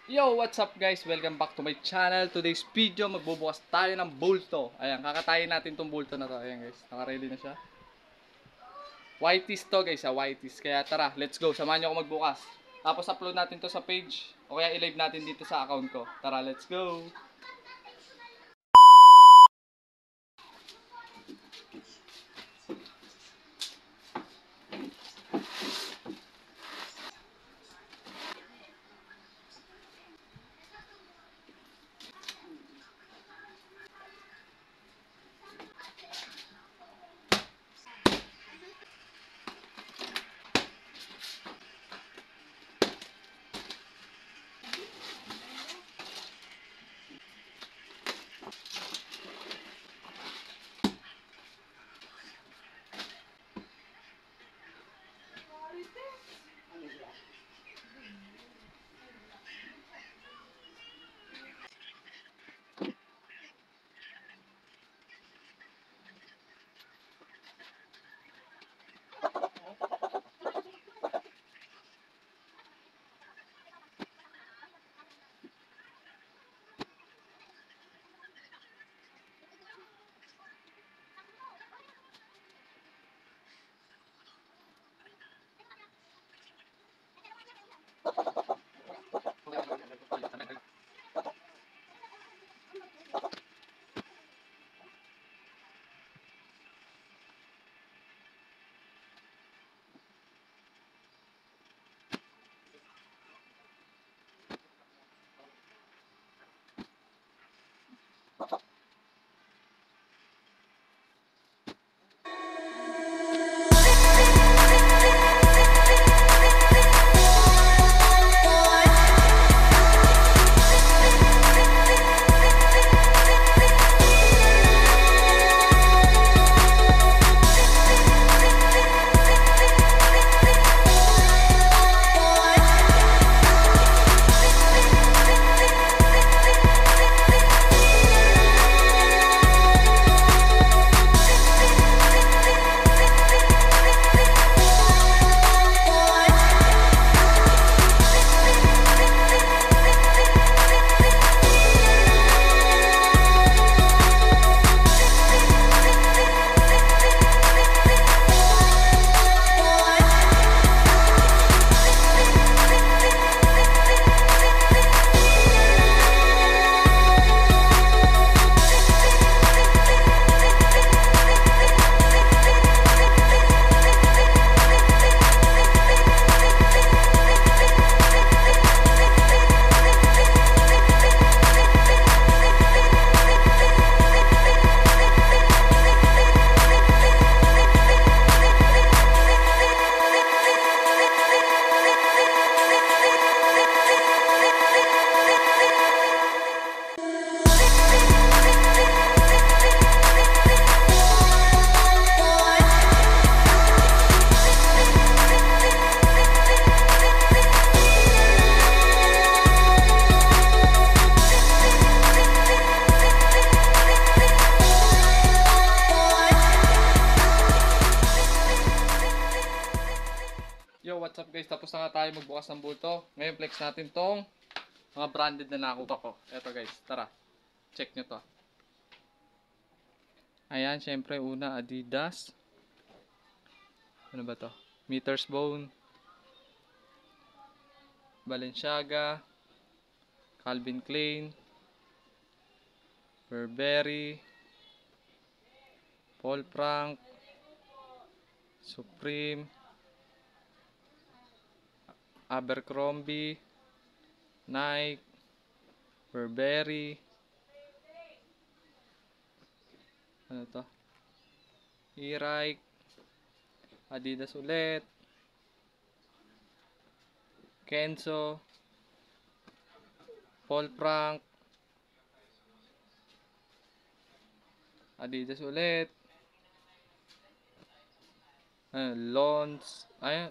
Yo, what's up guys? Welcome back to my channel. Today's video, magbubukas tayo ng bulto. Ayan, kakatayin natin tong bulto na to. Ayan guys, naka-ready na siya. Whiteys to guys, whiteys. Kaya tara, let's go. Samahan nyo ako magbukas. Tapos upload natin to sa page. O kaya i-live natin dito sa account ko. Tara, let's go. Yo, what's up guys? Tapos na nga tayo magbukas ng bulto. Ngayon flex natin tong mga branded na nakuha ko. Eto guys, tara. Check nyo to. Ayan, syempre una Adidas. Ano ba to? Meters Bone, Balenciaga, Calvin Klein, Burberry, Paul Frank, Supreme, Abercrombie, Nike, Burberry, ano to? E-Rike, Adidas ulit, Kenzo, Paul Frank, Adidas ulit,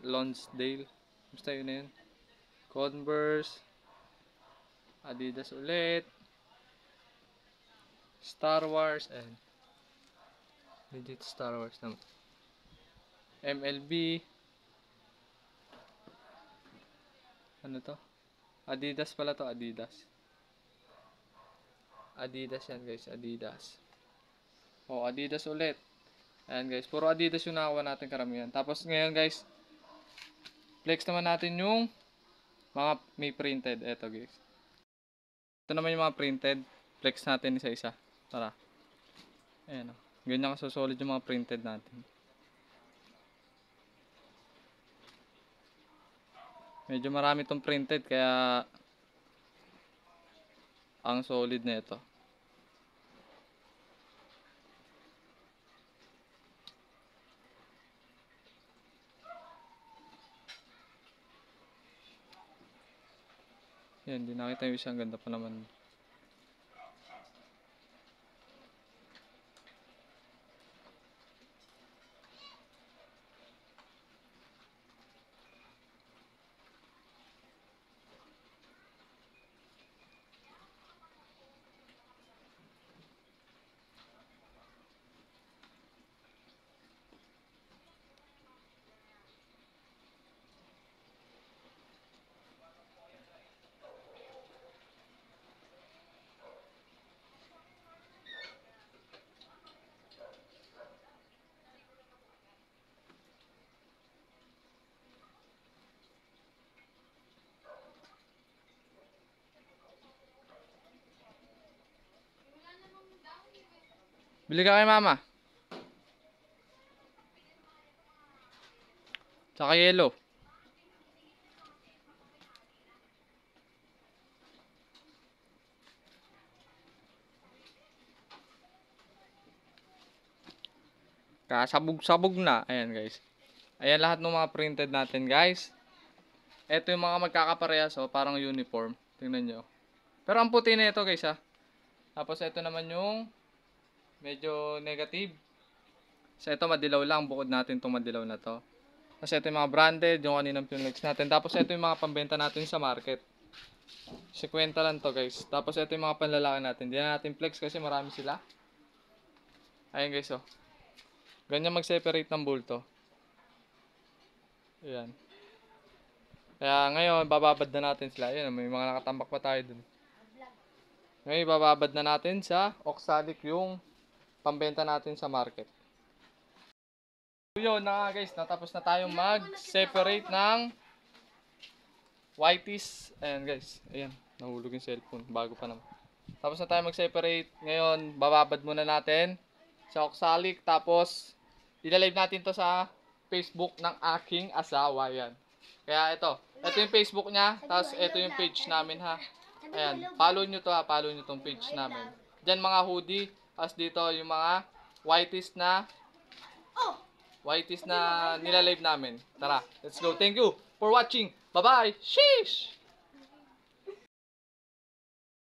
Lonsdale, basta yun na yun, Converse, Adidas ulit, Star Wars, and legit Star Wars naman, MLB, ano to? Adidas pala to, Adidas. Adidas yan guys, Adidas. Oh, Adidas ulit. Ayan guys, puro Adidas yung nakakuha natin karamihan. Tapos ngayon guys, flex naman natin yung mga may printed. Eto guys. Ito naman yung mga printed. Flex natin isa-isa. Tara. Ayan o. Ganyan kasosolid yung mga printed natin. Medyo marami itong printed kaya ang solid na ito. Yan, hindi nakita yung isang ganda pa naman. Bili ka kay mama. Tsaka yellow. Kasabog-sabog na. Ayan guys. Ayan lahat ng mga printed natin guys. Ito yung mga magkakaparehas oh, parang uniform. Tingnan nyo. Pero ang puti na ito guys ha. Tapos ito naman yung medyo negative. So ito madilaw lang. Bukod natin itong madilaw na to. Tapos ito yung mga branded. Yung kaninang pinlex natin. Tapos ito yung mga pambenta natin sa market. 50 lang to guys. Tapos ito yung mga panlalaki natin. Hindi na natin flex kasi marami sila. Ayan guys oh. Ganyan mag-separate ng bulto. Ayan. Kaya ngayon, bababad na natin sila. Ayan, may mga nakatambak pa tayo dun. Ngayon, bababad na natin sa oxalic yung pambenta natin sa market. So yun na guys, natapos na tayong mag-separate ng whiteys. Ayan guys, ayan, nahulog yung cellphone. Bago pa naman. Tapos na tayo mag-separate. Ngayon, bababad muna natin sa oxalic. Tapos, ilalive natin to sa Facebook ng aking asawa. Yan. Kaya ito yung Facebook niya. Tapos ito yung page namin ha. Ayan. Follow nyo to ha. Follow nyo tong page namin. Diyan mga hoodie. Tapos dito yung mga whiteys na nilalive namin. Tara. Let's go. Thank you for watching. Bye bye. Sheesh!